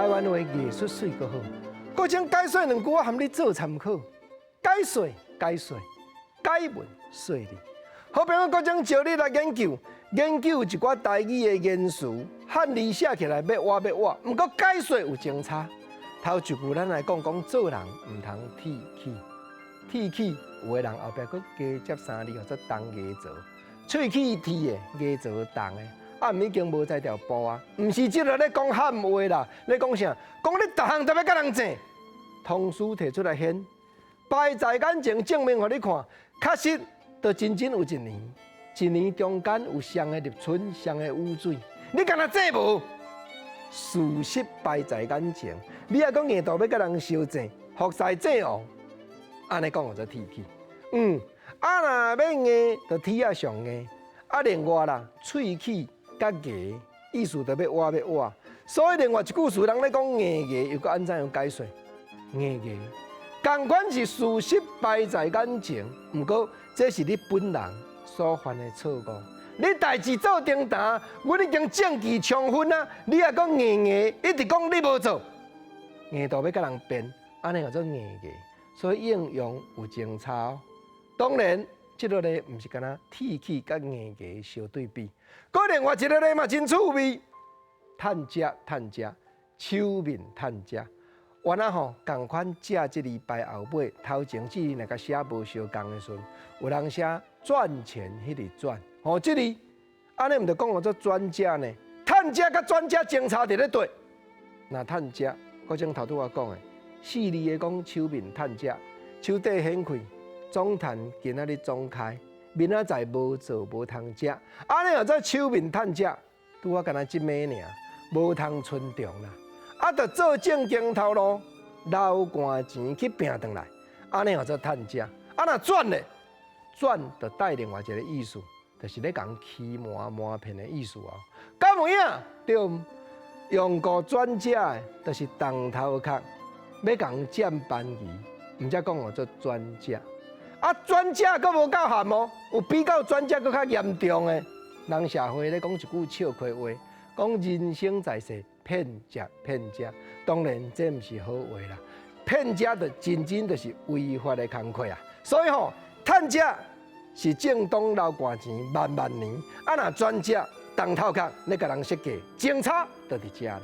台湾话艺术水阁好，搁将解说两句我含你做参考。解说，解文说理。好朋友搁将招你来研究一寡台语的言词，汉字写起来要挖。毋过解说有精彩。头一句咱来讲做人毋通铁齿，有的人后壁搁加接3字，叫做当牙槽。喙齿铁的，牙槽重的。毋已经无在条步啊！毋是即个咧讲喊话啦，咧讲啥？讲你逐项都要甲人争。通书摕出来显，摆在眼前证明互你看，确实就真有一年，中间有双个立春，双个雨水，你敢若这无？事实摆在眼前，你还讲硬度要甲人相争，服侍这王，安尼讲叫做铁齿。若要硬，就铁啊上硬，另外啦，喙齿。甲牙意思就要挖，所以另外一句词人咧讲硬牙，又搁安怎样解说？硬牙，同款是事实摆在眼前，毋过这是你本人所犯的错误。你代志做定当，阮已经证据充分啊！你还讲硬牙，一直讲你无做，硬度要甲人辩，安尼叫做硬牙。所以应用有精彩哦。当然。这个咧，毋是干那铁齿甲硬牙相对比，搁另外一个咧嘛真趣味，探家，手面探家。原来吼，共款这礼拜后尾，头前这里那个写无相共的时阵，有人写赚钱迄个赚，这里安尼毋就讲做专家呢？探家甲专家争差伫咧对。那探家，嗰种头拄我讲的，4字的讲手面探家，手底显开。总谈今仔日总开，明仔载无做无通食，安尼又做手面趁食，拄啊干那一枚尔，无通存重啦。着做正经头路，留汗钱去拼转来，安尼又做趁食。若转咧，转就带另外一个意思，就是咧讲欺瞒骗的意思哦。敢有影？对，用过转食的，就是当头壳，要讲占便宜，毋则讲做转食。专家阁无够含哦，有比较专家阁较严重的。人社会咧讲一句笑话话，讲人生在世，骗食。当然这毋是好话啦，骗食就真就是违法的工课啊。所以吼，趁食是正当留汗钱万年，若专食当头壳，咧甲人设计，精彩就伫遮啦。